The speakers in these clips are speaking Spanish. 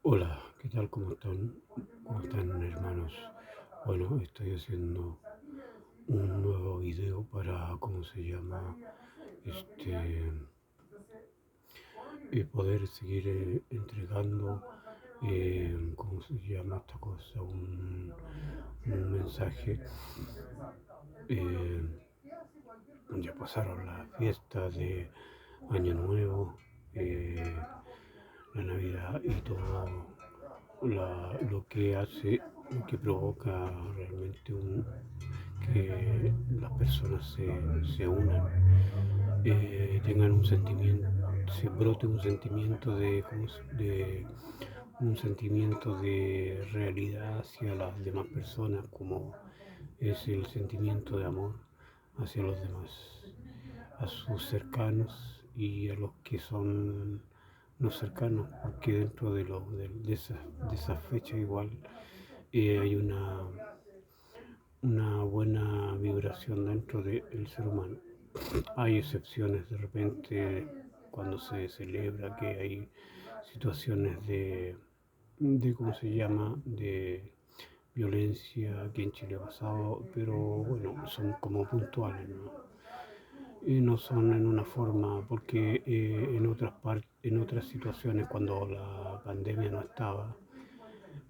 Hola, ¿qué tal? ¿Cómo están? ¿Cómo están, hermanos? Bueno, estoy haciendo un nuevo video para, ¿cómo se llama? Este, poder seguir entregando, ¿cómo se llama esta cosa? Un mensaje. Eh, ya pasaron las fiestas de Año Nuevo, eh, la Navidad y todo lo que hace, lo que provoca realmente que las personas se unan, tengan un sentimiento, se brote un sentimiento un sentimiento de realidad hacia las demás personas, como es el sentimiento de amor hacia los demás, a sus cercanos y a los que son no cercanos, porque dentro de esa fecha igual hay una buena vibración dentro del ser humano. Hay excepciones de repente cuando se celebra que hay situaciones de ¿cómo se llama?, de violencia aquí en Chile ha pasado, pero bueno, son como puntuales, ¿no? Y no son en una forma, porque en otras situaciones, cuando la pandemia no estaba,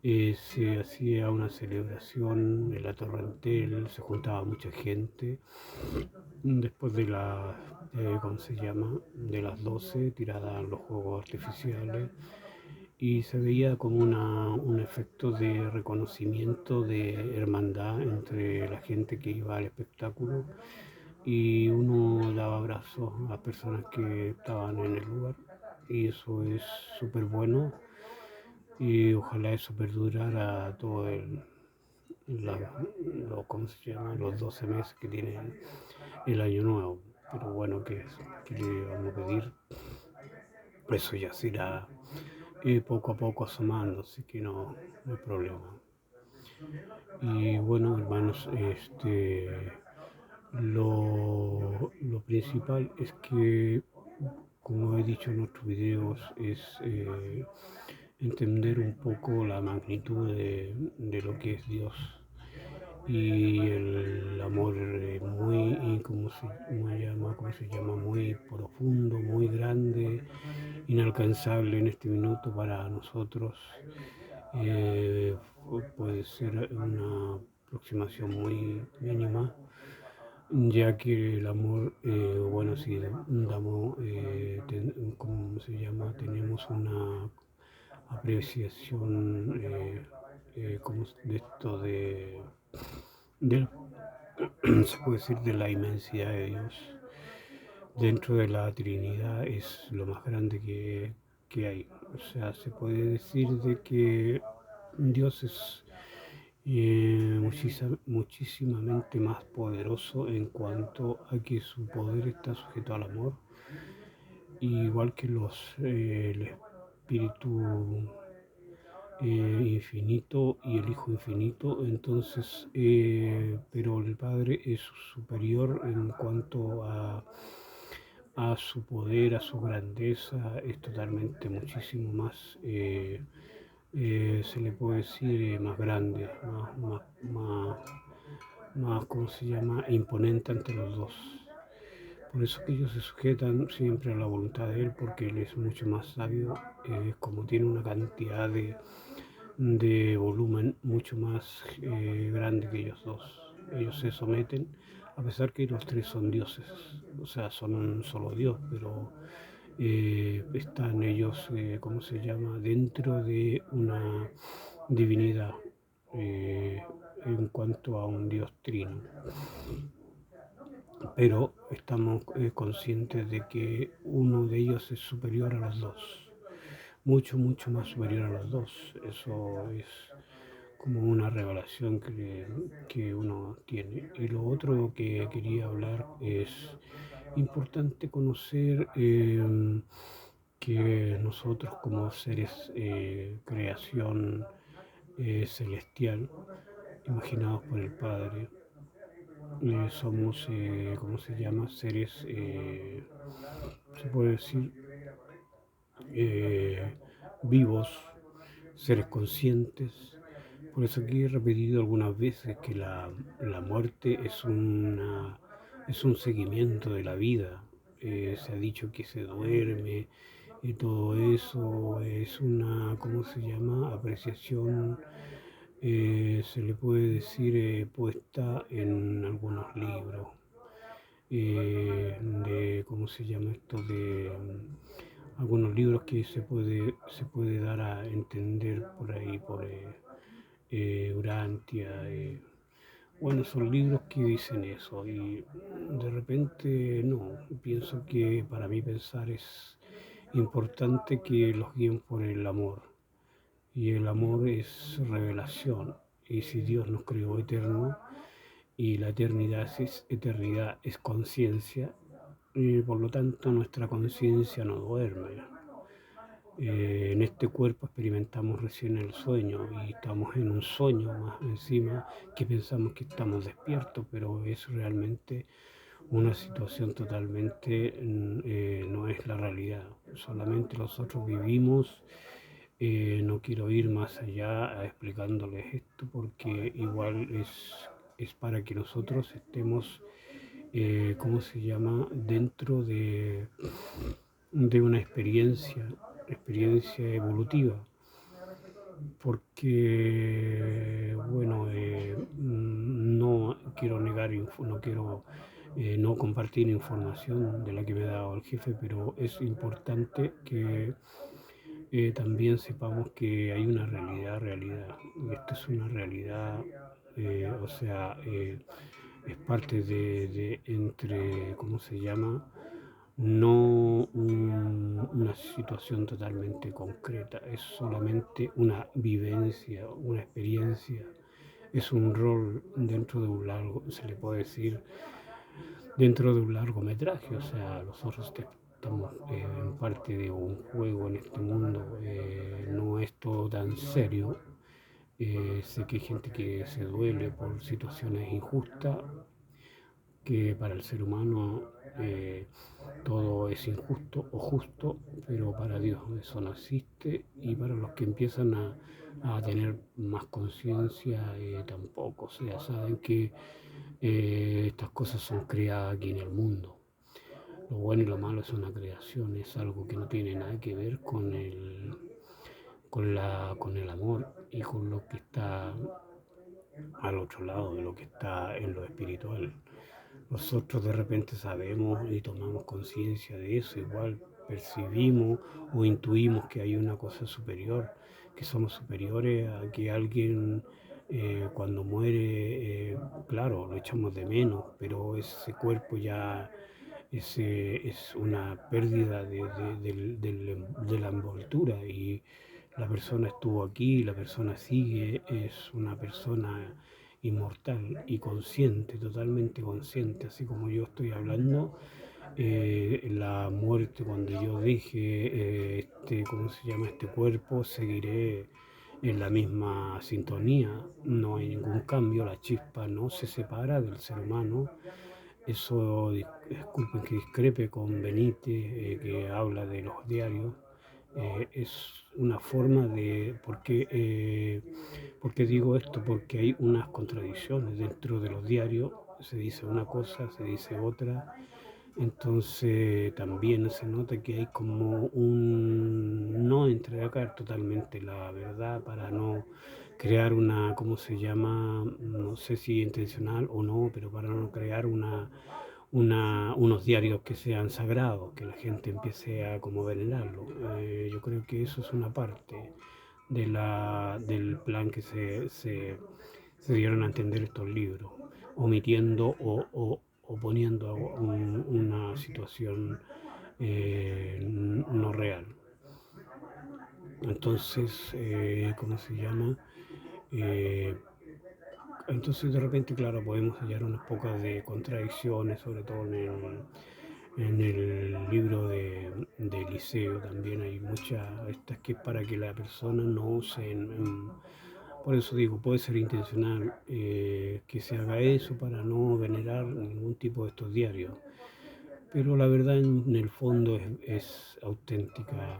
se hacía una celebración en la Torrentel, se juntaba mucha gente, después ¿cómo se llama?, de las 12 tiraban los juegos artificiales y se veía como un efecto de reconocimiento, de hermandad entre la gente que iba al espectáculo y uno daba abrazos a personas que estaban en el lugar y eso es súper bueno y ojalá eso perdurara todo ¿cómo se llama?, los 12 meses que tiene el año nuevo. Pero bueno, ¿qué le vamos a pedir? Eso ya se irá poco a poco asomando, así que no hay problema. Y bueno, hermanos, lo principal es que, como he dicho en otros videos, es entender un poco la magnitud de lo que es Dios y el amor muy, ¿cómo se llama? Muy profundo, muy grande, inalcanzable en este minuto para nosotros. Eh, Puede ser una aproximación muy mínima, ya que el amor, bueno, si damos, ¿cómo se llama? Tenemos una apreciación de esto de, se puede decir, de la inmensidad de Dios. Dentro de la Trinidad es lo más grande que hay. O sea, se puede decir de que Dios es muchísimamente más poderoso en cuanto a que su poder está sujeto al amor, igual que el Espíritu infinito y el Hijo infinito, entonces, pero el Padre es superior en cuanto a su poder, a su grandeza, es totalmente muchísimo más, se le puede decir, más grande, ¿cómo se llama?, imponente ante los dos. Por eso que ellos se sujetan siempre a la voluntad de Él, porque Él es mucho más sabio, como tiene una cantidad de volumen mucho más grande que ellos dos. Ellos se someten, a pesar que los tres son dioses, o sea, son un solo Dios, pero están ellos, ¿cómo se llama?, dentro de una divinidad en cuanto a un Dios trino. Pero estamos conscientes de que uno de ellos es superior a los dos, mucho, mucho más superior a los dos. Eso es como una revelación que uno tiene. Y lo otro que quería hablar es importante conocer que nosotros como seres, creación celestial, imaginados por el Padre, somos, ¿cómo se llama?, seres, se puede decir, vivos, seres conscientes. Por eso aquí he repetido algunas veces que la muerte es un seguimiento de la vida. Se ha dicho que se duerme y todo eso es una, ¿cómo se llama?, apreciación, se le puede decir, puesta en algunos libros, de, ¿cómo se llama esto?, de algunos libros que se puede dar a entender por ahí, por Urantia. Bueno, son libros que dicen eso y de repente no, pienso que para mí pensar es importante que los guíen por el amor y el amor es revelación y si Dios nos creó eterno y la eternidad es conciencia y por lo tanto nuestra conciencia no duerme. En este cuerpo experimentamos recién el sueño y estamos en un sueño más encima que pensamos que estamos despiertos, pero es realmente una situación totalmente, no es la realidad, solamente nosotros vivimos. No quiero ir más allá explicándoles esto porque igual es para que nosotros estemos, ¿cómo se llama?, dentro de una experiencia evolutiva, porque, bueno, no quiero negar, no quiero no compartir información de la que me ha dado el jefe, pero es importante que también sepamos que hay una realidad, y esta es una realidad, o sea, es parte de entre, ¿cómo se llama?, no una situación totalmente concreta, es solamente una vivencia, una experiencia, es un rol dentro de un largo, se le puede decir, dentro de un largometraje, o sea, nosotros estamos en parte de un juego en este mundo, no es todo tan serio. Sé que hay gente que se duele por situaciones injustas, que para el ser humano todo es injusto o justo, pero para Dios eso no existe y para los que empiezan a tener más conciencia tampoco. O sea, saben que estas cosas son creadas aquí en el mundo. Lo bueno y lo malo es una creación, es algo que no tiene nada que ver con el amor y con lo que está al otro lado de lo que está en lo espiritual. Nosotros de repente sabemos y tomamos conciencia de eso, igual percibimos o intuimos que hay una cosa superior, que somos superiores a que alguien cuando muere, claro, lo echamos de menos, pero ese cuerpo ya es una pérdida de la envoltura y la persona estuvo aquí, la persona sigue, es una persona inmortal y consciente, totalmente consciente, así como yo estoy hablando, la muerte cuando yo deje ¿cómo se llama?, este cuerpo, seguiré en la misma sintonía, no hay ningún cambio, la chispa no se separa del ser humano. Eso, disculpen que discrepe con Benítez, que habla de los diarios, es una forma de, ¿por qué digo esto? Porque hay unas contradicciones dentro de los diarios, se dice una cosa, se dice otra, entonces también se nota que hay como un no entregar totalmente la verdad para no crear una, ¿cómo se llama? No sé si intencional o no, pero para no crear unos diarios que sean sagrados, que la gente empiece a como venerarlo. Yo creo que eso es una parte del plan que se dieron a entender estos libros, omitiendo o poniendo una situación no real. Entonces, ¿cómo se llama? Eh, entonces de repente, claro, podemos hallar unas pocas de contradicciones, sobre todo en el libro de Eliseo también hay muchas, estas que es para que la persona no se... por eso digo, puede ser intencional que se haga eso para no venerar ningún tipo de estos diarios. Pero la verdad en el fondo es auténtica.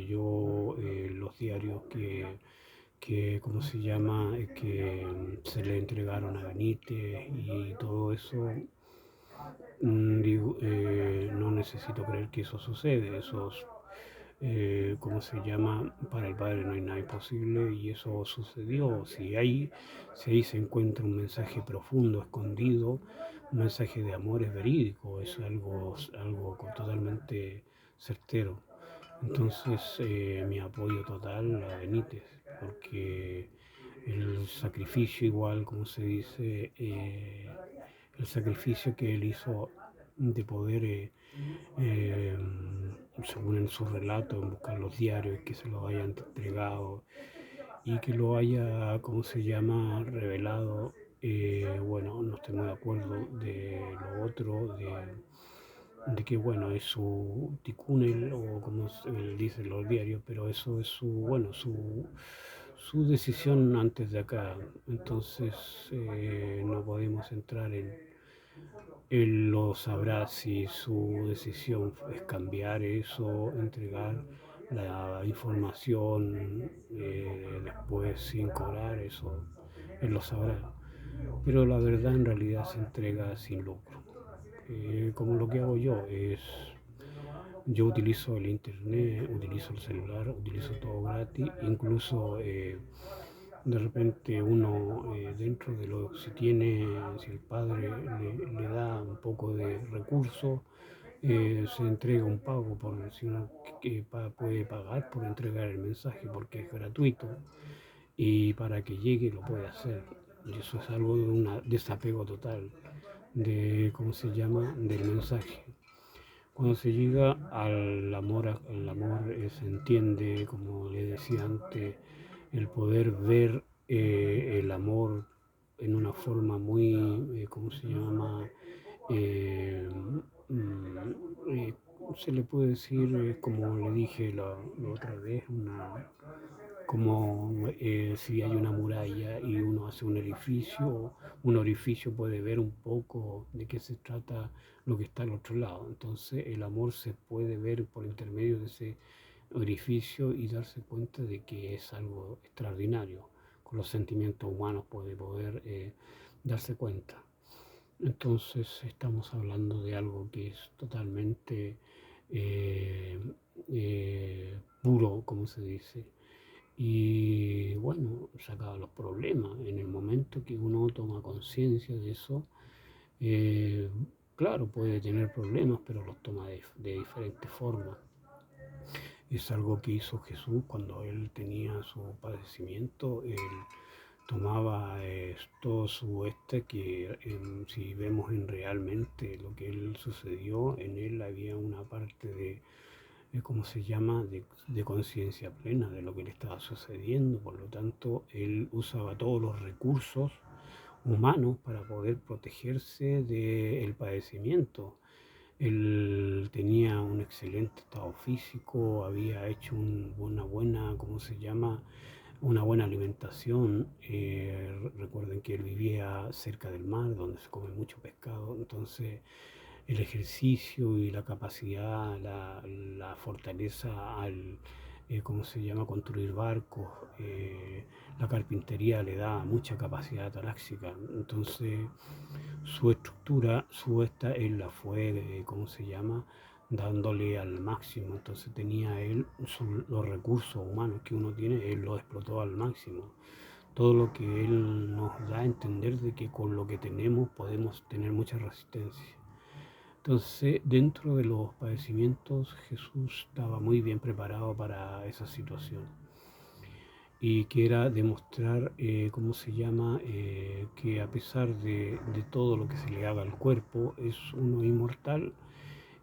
Yo los los diarios que ¿cómo se llama? Que se le entregaron a Benítez y todo eso. Digo, no necesito creer que eso sucede, ¿cómo se llama? Para el Padre no hay nada imposible y eso sucedió. Si ahí se encuentra un mensaje profundo, escondido, un mensaje de amor es verídico, es algo totalmente certero. Entonces, mi apoyo total a Benítez, porque el sacrificio igual, como se dice, el sacrificio que él hizo de poder, eh, según en su relato, en buscar los diarios, que se los hayan entregado y que lo haya, ¿cómo se llama?, revelado. Bueno, no estoy muy de acuerdo de lo otro, de que bueno, es su ticúnel o como él dice en los diarios, pero eso es su decisión antes de acá. Entonces no podemos entrar en él lo sabrá si su decisión es cambiar eso, entregar la información después sin cobrar, eso él lo sabrá. Pero la verdad en realidad se entrega sin lucro. Como lo que hago yo es, yo utilizo el internet, utilizo el celular, utilizo todo gratis, incluso de repente uno dentro de lo si tiene, si el padre le da un poco de recursos, se entrega un pago por si uno puede pagar por entregar el mensaje porque es gratuito y para que llegue lo puede hacer. Y eso es algo de un desapego total de, ¿cómo se llama?, del mensaje. Cuando se llega al amor se entiende, como le decía antes, el poder ver el amor en una forma muy, ¿cómo se llama? Eh, mm, eh, Se le puede decir, como le dije la otra vez, como si hay una muralla y uno hace un orificio puede ver un poco de qué se trata lo que está al otro lado. Entonces el amor se puede ver por intermedio de ese orificio y darse cuenta de que es algo extraordinario. Con los sentimientos humanos puede poder darse cuenta. Entonces estamos hablando de algo que es totalmente eh, puro, como se dice. Y bueno, se acaban los problemas. En el momento que uno toma conciencia de eso, eh, claro, puede tener problemas, pero los toma de diferentes formas. Es algo que hizo Jesús cuando él tenía su padecimiento. Él tomaba todo su que si vemos en realmente lo que él sucedió, en él había una parte ¿cómo se llama?, de conciencia plena de lo que le estaba sucediendo. Por lo tanto, él usaba todos los recursos humanos para poder protegerse del padecimiento. Él tenía un excelente estado físico, había hecho una buena, ¿cómo se llama?, una buena alimentación. Recuerden que él vivía cerca del mar, donde se come mucho pescado. Entonces, el ejercicio y la capacidad, la fortaleza al, ¿cómo se llama?, construir barcos. La carpintería le da mucha capacidad taláxica. Entonces, su estructura, él la fue, ¿cómo se llama?, dándole al máximo. Entonces tenía él los recursos humanos que uno tiene, él los explotó al máximo. Todo lo que él nos da a entender de que con lo que tenemos podemos tener mucha resistencia. Entonces, dentro de los padecimientos, Jesús estaba muy bien preparado para esa situación y que era demostrar, ¿cómo se llama?, que a pesar de todo lo que se le haga al cuerpo, es uno inmortal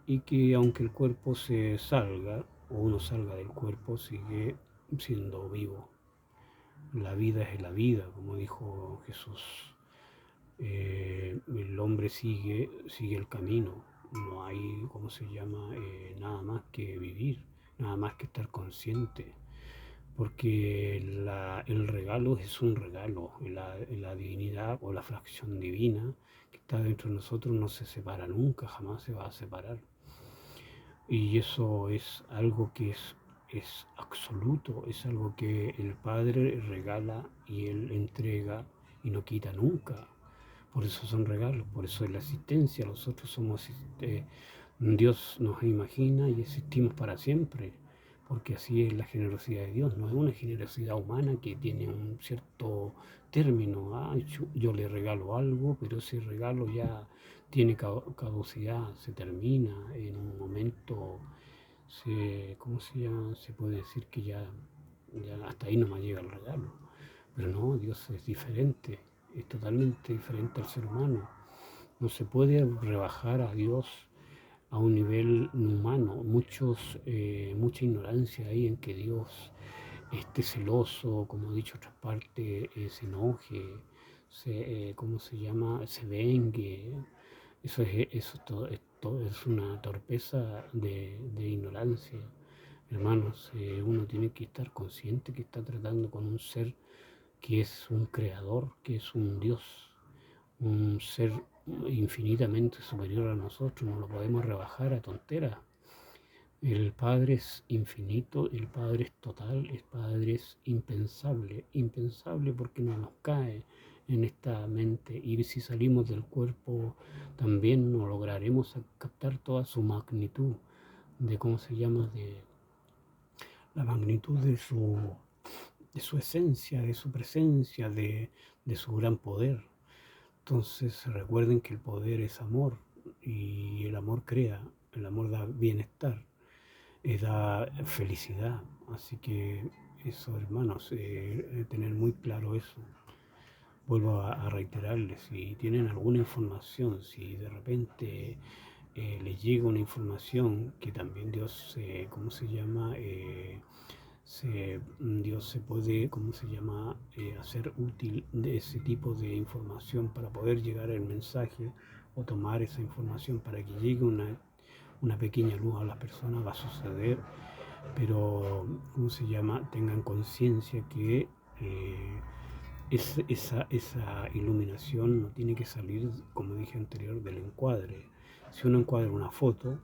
y que aunque el cuerpo se salga o uno salga del cuerpo, sigue siendo vivo. La vida es la vida, como dijo Jesús. El hombre sigue el camino, no hay, ¿cómo se llama?, nada más que vivir, nada más que estar consciente, porque el regalo es un regalo, la divinidad o la fracción divina que está dentro de nosotros no se separa nunca, jamás se va a separar. Y eso es algo que es es absoluto, es algo que el Padre regala y Él entrega y no quita nunca. Por eso son regalos, por eso es la existencia. Nosotros somos, Dios nos imagina y existimos para siempre, porque así es la generosidad de Dios. No es una generosidad humana que tiene un cierto término. Ah, yo le regalo algo, pero ese regalo ya tiene caducidad, se termina en un momento. ¿Cómo se llama? Se puede decir que ya hasta ahí no me llega el regalo. Pero no, Dios es diferente, es totalmente diferente al ser humano. No se puede rebajar a Dios a un nivel humano. Mucha ignorancia hay en que Dios esté celoso, como he dicho otras partes, se enoje, ¿cómo se llama? Se vengue. Eso es una torpeza de ignorancia. Hermanos, uno tiene que estar consciente que está tratando con un ser que es un creador, que es un Dios, un ser infinitamente superior a nosotros, no lo podemos rebajar a tonteras. El Padre es infinito, el Padre es total, el Padre es impensable, impensable porque no nos cae en esta mente y si salimos del cuerpo también no lograremos captar toda su magnitud, de cómo se llama, de la magnitud de su esencia, de su presencia, de su gran poder. Entonces recuerden que el poder es amor y el amor crea, el amor da bienestar, da felicidad. Así que eso, hermanos, tener muy claro eso. Vuelvo a reiterarles, si tienen alguna información, si de repente les llega una información que también Dios, ¿cómo se llama? Dios se puede, ¿cómo se llama?, hacer útil de ese tipo de información para poder llegar al mensaje o tomar esa información para que llegue una pequeña luz a las personas, va a suceder, pero, ¿cómo se llama?, tengan conciencia que esa iluminación no tiene que salir, como dije anterior, del encuadre. Si uno encuadra una foto,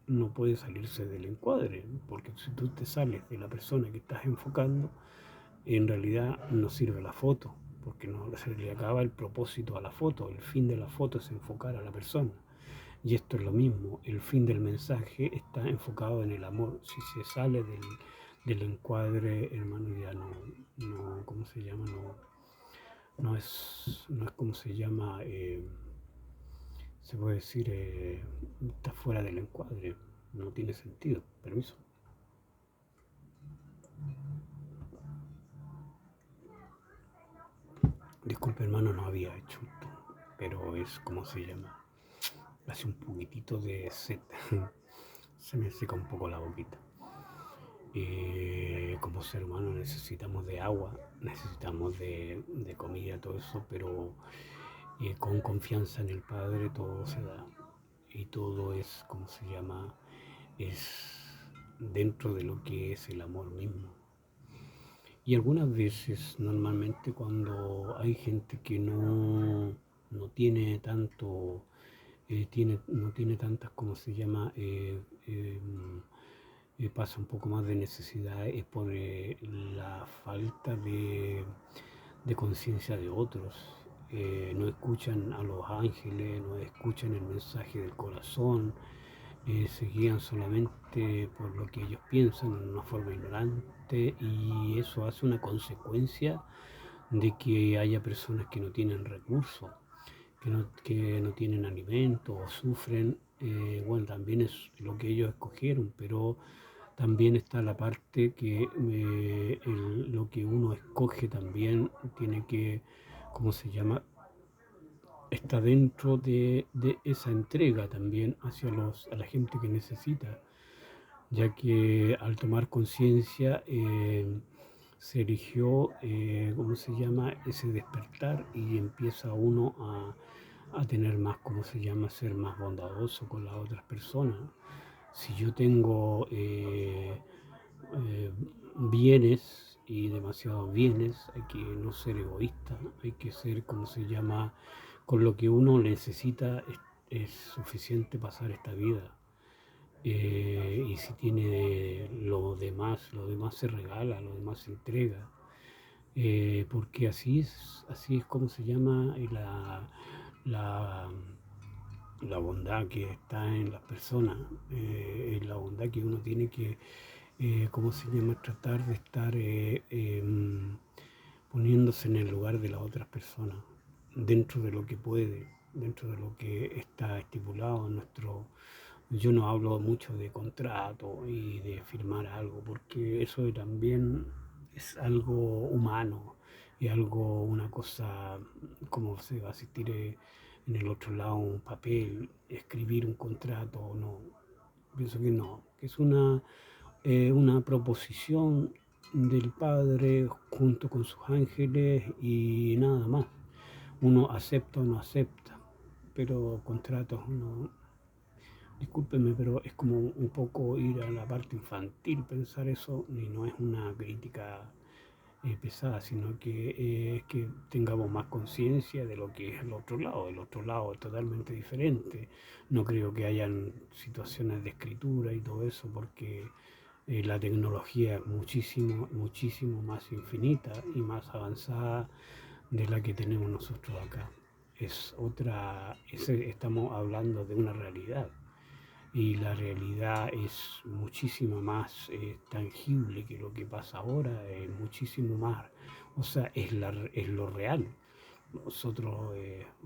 no puede salirse del encuadre, porque si tú te sales de la persona que estás enfocando, en realidad no sirve la foto, porque no se le acaba el propósito a la foto. El fin de la foto es enfocar a la persona. Y esto es lo mismo, el fin del mensaje está enfocado en el amor. Si se sale del encuadre, hermano, ya no, ¿cómo se llama? No es como se llama, se puede decir, está fuera del encuadre, no tiene sentido. Permiso. Disculpe, hermano, no había hecho esto, pero es como se llama. Hace un poquitito de sed, se me seca un poco la boquita. Como ser humano necesitamos de agua, necesitamos de comida, todo eso, pero con confianza en el Padre todo se da y todo es, como se llama, es dentro de lo que es el amor mismo. Y algunas veces, normalmente cuando hay gente que no tiene tanto, no tiene tantas, como se llama, pasa un poco más de necesidad, es por la falta de conciencia de otros. No escuchan a los ángeles, no escuchan el mensaje del corazón, se guían solamente por lo que ellos piensan en una forma ignorante y eso hace una consecuencia de que haya personas que no tienen recursos, que no tienen alimento o sufren. Bueno, también es lo que ellos escogieron, pero también está la parte que lo que uno escoge también tiene que, ¿cómo se llama?, está dentro de esa entrega también hacia a la gente que necesita, ya que al tomar conciencia se eligió, ¿cómo se llama?, ese despertar y empieza uno a tener más, ¿cómo se llama?, ser más bondadoso con las otras personas. Si yo tengo bienes y demasiados bienes, hay que no ser egoísta, hay que ser, como se llama, con lo que uno necesita es suficiente pasar esta vida. y si tiene lo demás se regala, lo demás se entrega, porque así es como se llama la, la bondad que está en las personas, la bondad que uno tiene que, ¿cómo se llama?, tratar de estar poniéndose en el lugar de las otras personas, dentro de lo que puede, dentro de lo que está estipulado en nuestro... Yo no hablo mucho de contrato y de firmar algo, porque eso también es algo humano y algo, una cosa, como se va a asistir en el otro lado un papel, escribir un contrato, no, pienso que no, que es una proposición del Padre junto con sus ángeles y nada más. Uno acepta o no acepta, pero contratos no. Discúlpeme, pero es como un poco ir a la parte infantil pensar eso, y no es una crítica pesada, sino que es que tengamos más conciencia de lo que es el otro lado. El otro lado es totalmente diferente. No creo que hayan situaciones de escritura y todo eso, porque la tecnología es muchísimo, muchísimo más infinita y más avanzada de la que tenemos nosotros acá. Estamos hablando de una realidad y la realidad es muchísimo más tangible que lo que pasa ahora, es muchísimo más, o sea, es lo real. Nosotros,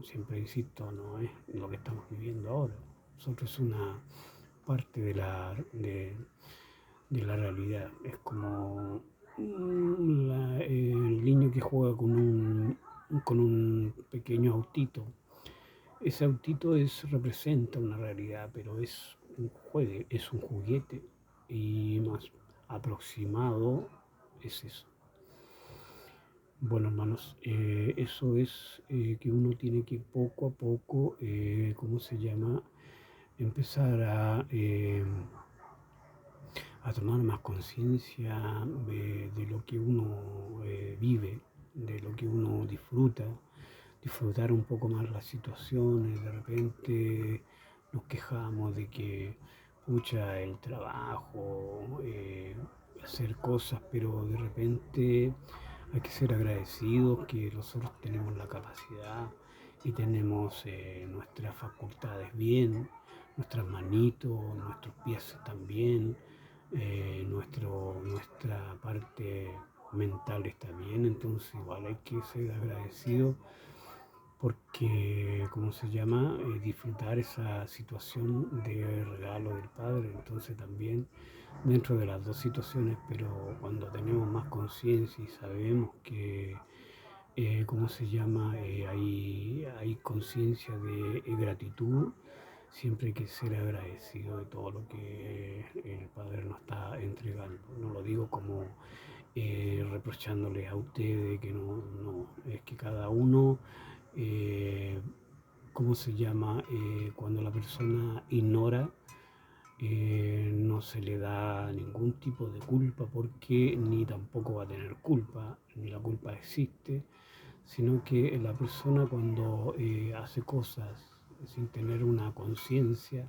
siempre insisto, no es lo que estamos viviendo ahora. Nosotros es una parte de la realidad. Es como el niño que juega con un pequeño autito. Ese autito representa una realidad, pero es un juguete y más aproximado es eso. Bueno, hermanos, eso es que uno tiene que poco a poco, ¿cómo se llama? Empezar a tomar más conciencia de lo que uno vive, de lo que uno disfruta, disfrutar un poco más las situaciones. De repente nos quejamos de que, pucha, el trabajo, hacer cosas, pero de repente hay que ser agradecidos que nosotros tenemos la capacidad y tenemos nuestras facultades bien, nuestras manitos, nuestros pies también, nuestra parte mental está bien. Entonces igual hay que ser agradecido porque, ¿cómo se llama? Disfrutar esa situación de regalo del Padre. Entonces también dentro de las dos situaciones, pero cuando tenemos más conciencia y sabemos que, ¿cómo se llama? Hay conciencia de gratitud. Siempre hay que ser agradecido de todo lo que el Padre nos está entregando. No lo digo como reprochándole a ustedes que no, es que cada uno, eh, ¿cómo se llama? Cuando la persona ignora, no se le da ningún tipo de culpa, porque ni tampoco va a tener culpa, ni la culpa existe, sino que la persona cuando hace cosas sin tener una conciencia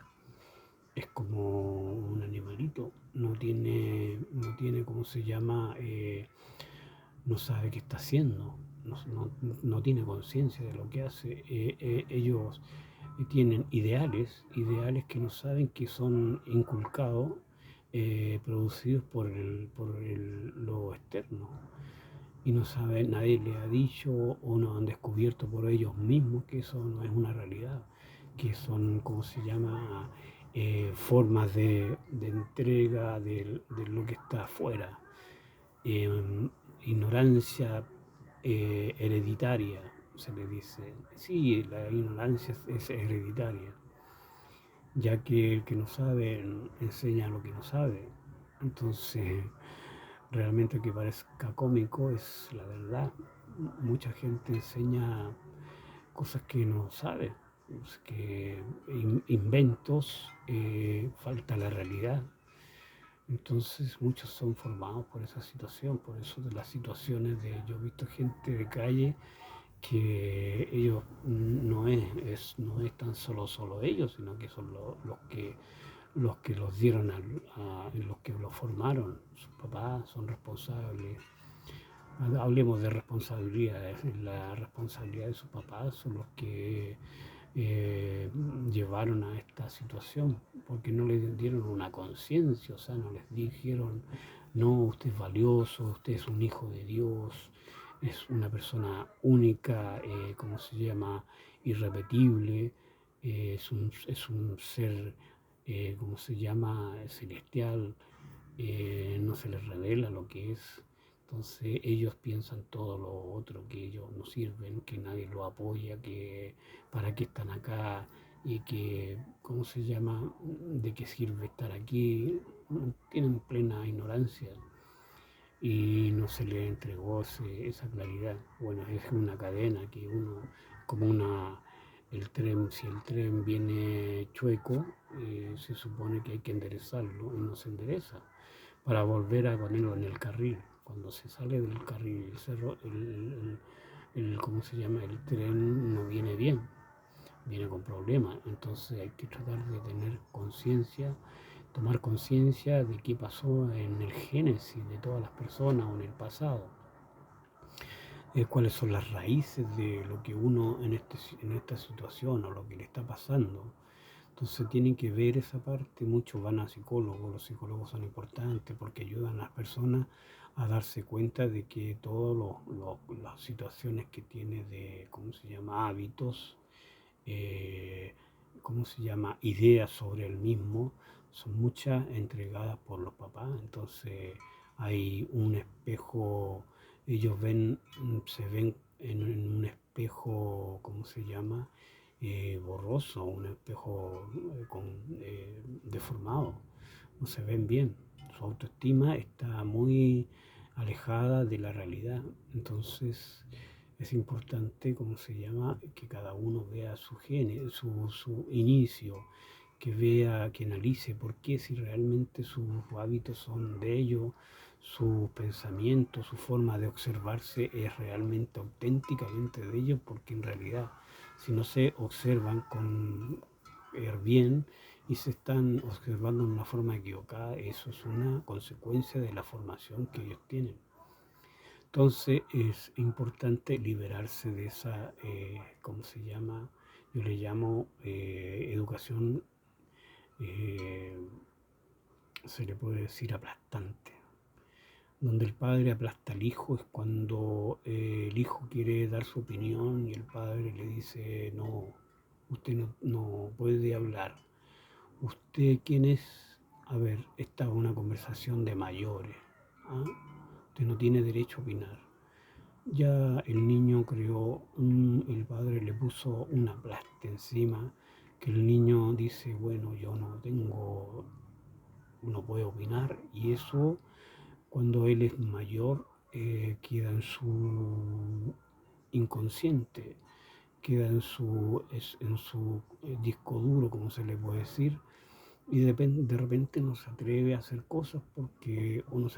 es como un animalito, no tiene, ¿cómo se llama? No sabe qué está haciendo, no tiene conciencia de lo que hace. Ellos tienen ideales que no saben que son inculcados, producidos lo externo. Y no saben, nadie les ha dicho o no han descubierto por ellos mismos que eso no es una realidad, que son, ¿cómo se llama? Formas de entrega de lo que está afuera. Eh, Ignorancia hereditaria, se le dice. Sí, la ignorancia es hereditaria, ya que el que no sabe enseña lo que no sabe. Entonces, realmente que parezca cómico es la verdad. Mucha gente enseña cosas que no sabe, que inventos, falta la realidad. Entonces muchos son formados por esa situación, por eso de las situaciones yo he visto gente de calle que ellos no es tan solo ellos, sino que son los que los que los dieron, los que los formaron, sus papás son responsables. Hablemos de responsabilidad, la responsabilidad de sus papás son los que eh, llevaron a esta situación, porque no les dieron una conciencia, o sea, no les dijeron, no, usted es valioso, usted es un hijo de Dios, es una persona única, ¿cómo se llama? Irrepetible, es un ser, ¿cómo se llama? Celestial, no se les revela lo que es. Entonces ellos piensan todo lo otro, que ellos no sirven, que nadie los apoya, que para qué están acá y que, ¿cómo se llama?, de qué sirve estar aquí. Tienen plena ignorancia y no se les entregó esa claridad. Bueno, es una cadena que uno, como el tren, si el tren viene chueco, se supone que hay que enderezarlo y no se endereza para volver a ponerlo en el carril. Cuando se sale del carril, ¿cómo se llama? El tren no viene bien, viene con problemas. Entonces hay que tratar de tener conciencia, tomar conciencia de qué pasó en el génesis de todas las personas o en el pasado. Cuáles son las raíces de lo que uno en esta situación o lo que le está pasando. Entonces tienen que ver esa parte, muchos van a psicólogos, los psicólogos son importantes porque ayudan a las personas a darse cuenta de que todas las situaciones que tiene de, ¿cómo se llama?, hábitos, eh, ¿cómo se llama?, ideas sobre el mismo, son muchas entregadas por los papás. Entonces hay un espejo, ellos ven, se ven en un espejo, ¿cómo se llama?, borroso, un espejo deformado, no se ven bien, su autoestima está muy alejada de la realidad. Entonces es importante, ¿cómo se llama?, que cada uno vea su gene, su inicio, que vea, que analice por qué, si realmente sus hábitos son de ellos, sus pensamientos, su forma de observarse es realmente auténticamente de ellos, porque en realidad si no se observan con bien y se están observando de una forma equivocada, eso es una consecuencia de la formación que ellos tienen. Entonces es importante liberarse de esa, ¿cómo se llama? Yo le llamo educación, eh, se le puede decir aplastante. Donde el padre aplasta al hijo es cuando el hijo quiere dar su opinión y el padre le dice, no, usted no puede hablar. ¿Usted quién es? A ver, esta es una conversación de mayores. ¿Ah? Usted no tiene derecho a opinar. Ya el niño creó, el padre le puso una aplaste encima, que el niño dice, bueno, yo no puedo opinar, y eso cuando él es mayor queda en su inconsciente, queda en su disco duro, como se le puede decir, y de repente no se atreve a hacer cosas porque uno se